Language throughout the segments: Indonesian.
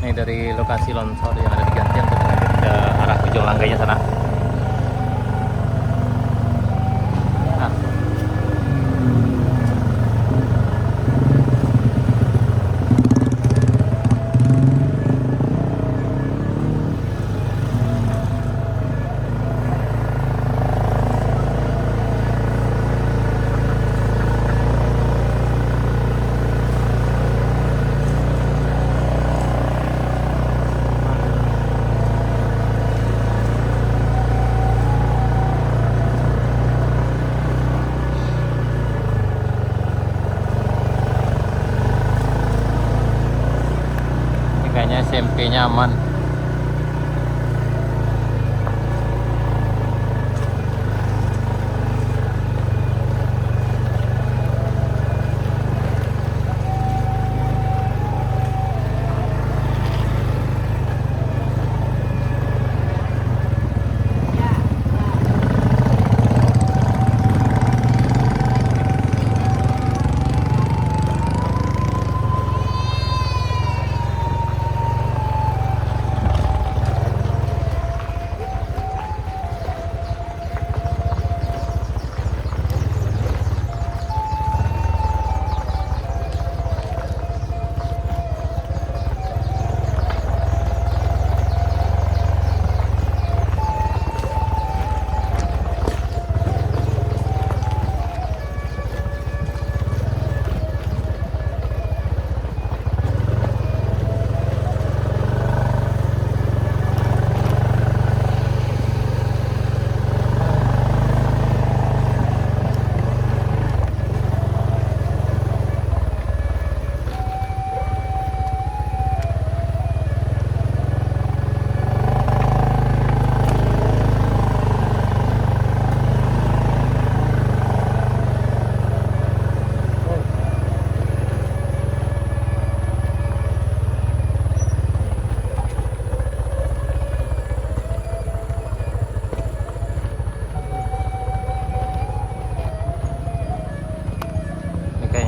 Ini dari lokasi longsor yang ada di Gantian untuk lanjut ke arah Ujung Langganya sana. Nah. Kayaknya SMP-nya aman.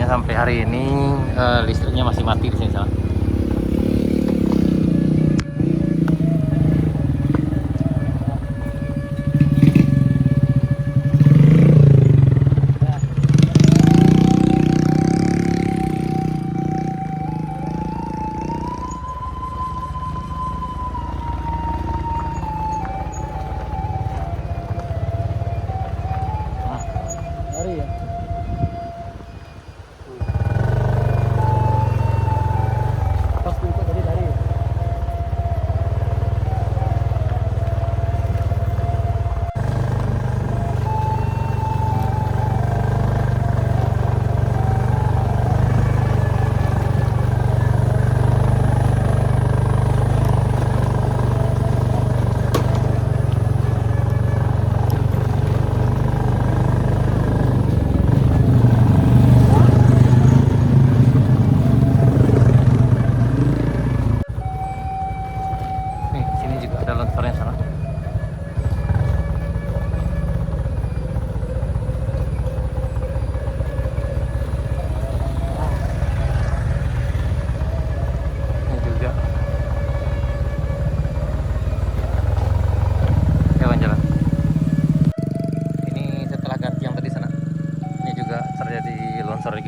Sampai hari ini listriknya masih mati di sini sana.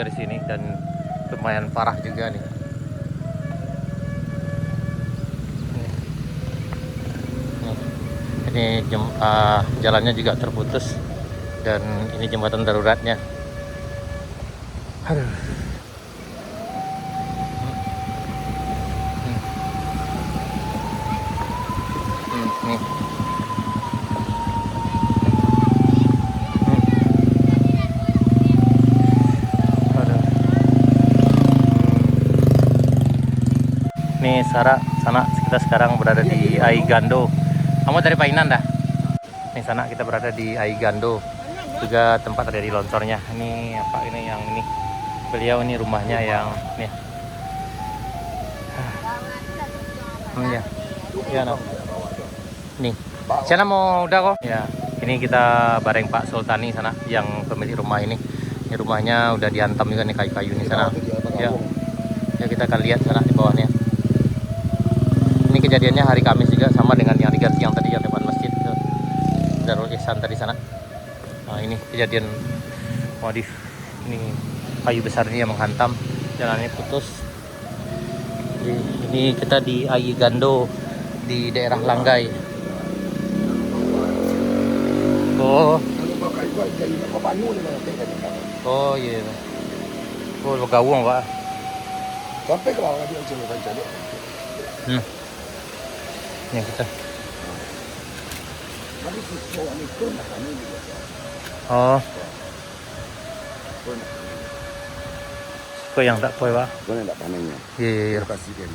Di sini dan lumayan parah juga nih. Ini jalannya juga terputus dan ini jembatan daruratnya. Aduh. Nih. Nih sana kita sekarang berada di Aigando. Kamu dari Painan dah? Nih sana kita berada di Aigando. Juga tempat terjadi loncornya. Ini apa ini yang ini? Beliau ini rumahnya yang nih. Ya. Ya no. Nih. Sana mau udah kok. Ya. Ini kita bareng Pak Sultani sana yang pemilik rumah ini. Ini rumahnya udah dihantam juga nih kayu-kayu di sana. Ya. Ya kita akan lihat sana di bawahnya. kejadiannya hari Kamis juga, sama dengan yang diganti yang tadi yang depan masjid itu Darul Ihsan tadi sana. Nah ini kejadian, waduh, ini kayu besar ini yang menghantam, jalannya putus. Ini kita di Ai Gando di daerah Langgai. Oh iya. Oh bergawung Pak. Sampai ke bawah dia coba cari. Yang kita. Oh. Kok yang tak poy Pak? Kau nak panennya. Iya. Kasih dia.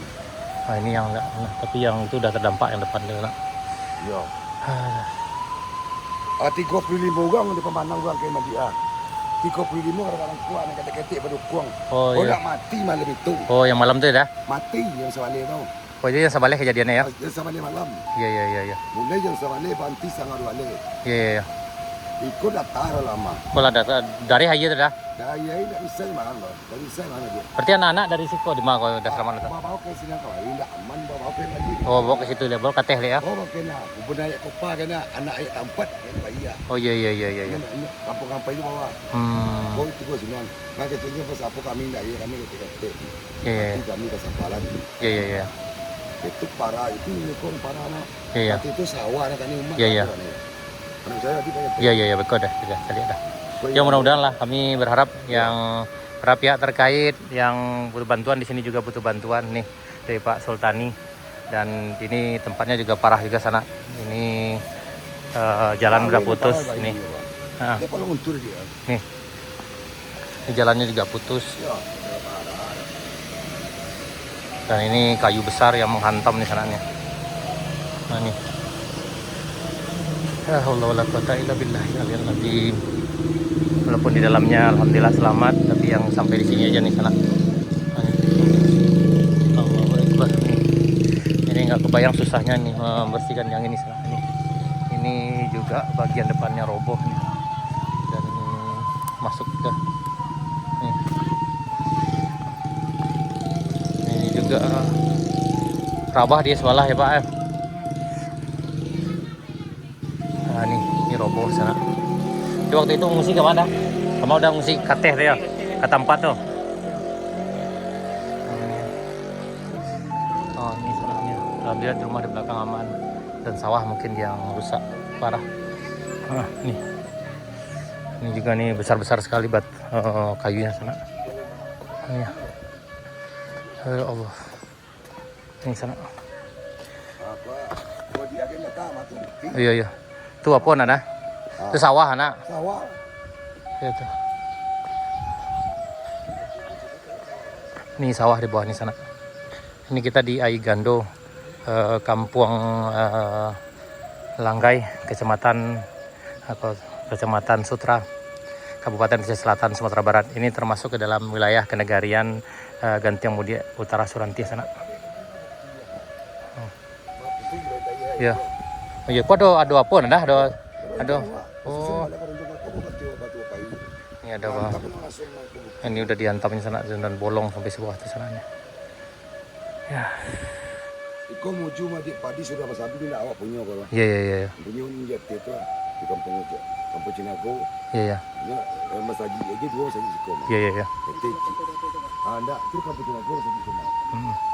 Nah ini yang enggak, tapi yang itu udah terdampak yang depan dia nak. Ya. 35 orang di pemanang orang ke Madia. 35 orang kuat nak kata-kata berdukung. Oh iya. Nak mati malam itu. Oh yang malam tu dah? Mati yang sebalik tu. Oh itu yang sebalik kejadiannya ya? Yang sebalik malam. Iya. Mulai yang sebalik berhenti sangat balik. Iya. Ikut dah tahu lama. Kalau ada dari Haji tu dah? Dah ya ini bisa mana lo? Dari saya mana dia? Berarti anak-anak dari situ di mana kau dah selamat tu? Bawa ke sini kau. Ini dah aman bawa ke lagi. Oh bawa ke situ dia, bawa kateh dia ya? Oh kena. Bukan ayat kopa kena anak ayat tempat yang bayi ya. Oh iya. Kampung-kampung itu bawa. Oh itu kau sini. Nak ketemu pas apa kami dah ya kami kata. Iya. Kami kesampalan. Iya. Itu parah itu kong parah nak. Iya. Itu sawah nak kani umat. Iya. Anak saya tadi banyak. Iya betul dah. Saya lihat dah. Ya mudah-mudahan lah, kami berharap yang para pihak terkait yang butuh bantuan di sini juga butuh bantuan nih dari Pak Sultani, dan ini tempatnya juga parah juga sana. Ini jalan udah putus ini. Dia kalau untur dia. Nih. Ini jalannya juga putus. Dan ini kayu besar yang menghantam nih sananya. Nah nih. Ya Allah wala quwata illa billahi aliyil azim. Walaupun di dalamnya alhamdulillah selamat, tapi yang sampai di sini aja nih sana. Allahu Akbar. Ini nggak kebayang susahnya nih membersihkan yang ini sana. Ini juga bagian depannya roboh nih. Dan masuk ke ini juga rabah dia sebelah ya Pak. Nah ini roboh sana. Di waktu itu ngungsi ke mana? Kamu udah ngungsi kateh dia, ke tempat tuh. Oh ini sananya. Alhamdulillah di rumah di belakang aman, dan sawah mungkin yang rusak parah. Ini juga nih besar-besar sekali kayunya sana. Ya Allah. Ini sana. Iya. Itu apa nana? Itu sawah anak. Sawah. Ya tuh. Ini sawah di bawah ini sana. Ini kita di Ai Gando, kampung Langgai, Kecamatan Sutra, Kabupaten Pesisir Selatan, Sumatera Barat. Ini termasuk ke dalam wilayah kenegarian Gantiang Mudia Utara Suranti sana. Ya. Oh iya, kok ada apa nana? Ada. Oh. Ini ada Bang. Ini udah dihantamnya sana dan bolong sampai sebuah atas sananya. Ya. Iko mau cuma di padi sudah pasal itu tidak awak punya kalau. Iya. Punya unjat itu di kampung Cinago. Iya. Ya, Mas Haji aja dua saja sih kau. Iya. Anda itu kampung Cinago saja cuma.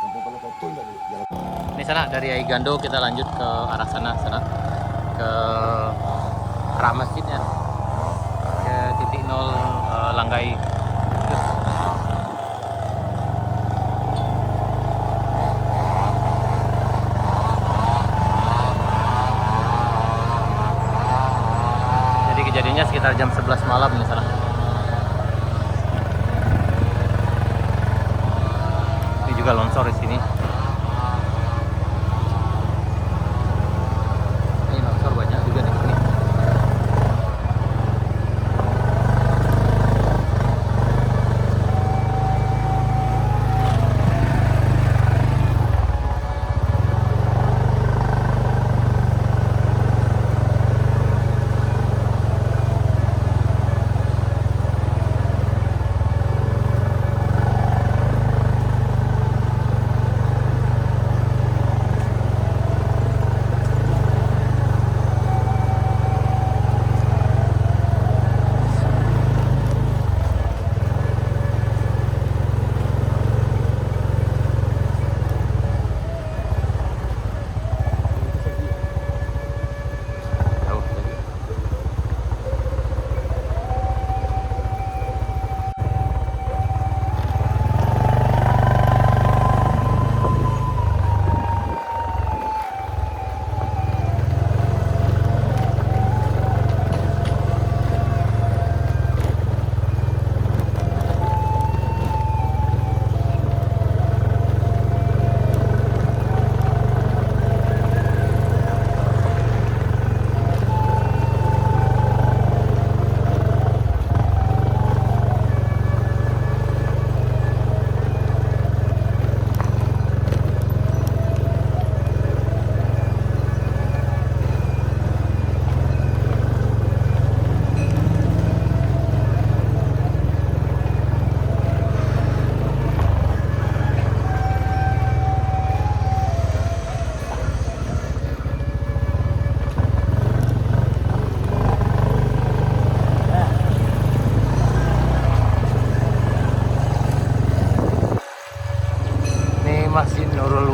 Kampung kalau kau tuh tidak jalan. Ini sana dari Ai Gando kita lanjut ke arah sana ke arah masjidnya, ke titik 0 Langgai. Jadi kejadiannya sekitar jam 11 malam di sana. Ini juga longsor di sini. Ini longsor banyak juga di sini.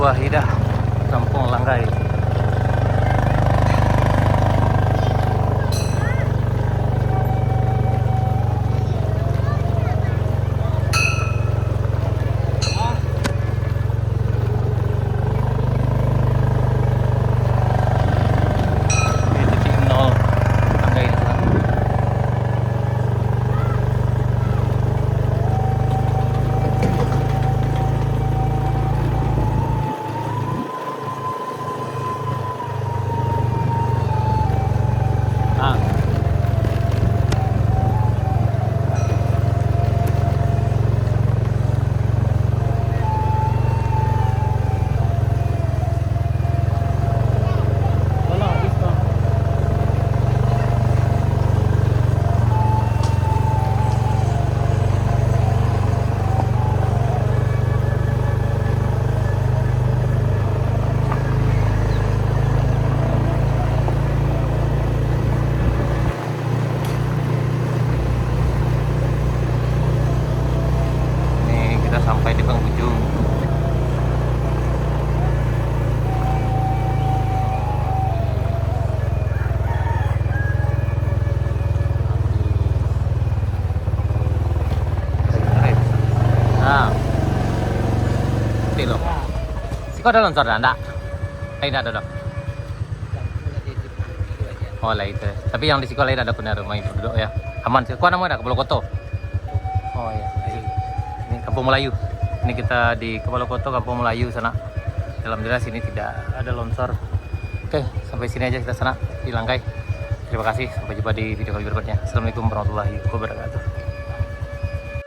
warahmatullahi dah. Kampung Langgai. Sampai di penghujung. Nah, itu loh. Siko ada longsor enggak? Tidak ada dong. Oh lah itu. Tapi yang di Siko lain ada kuda rumah itu duduk ya. Aman sih. Kau namanya ada ke Koto. Oh iya. Ini Kampung Melayu. Ini kita di Kepalokoto, Kampung Melayu sana. Alhamdulillah sini tidak ada longsor. Oke, sampai sini aja kita sana di Langgai. Terima kasih, sampai jumpa di video kali berikutnya. Assalamualaikum warahmatullahi wabarakatuh.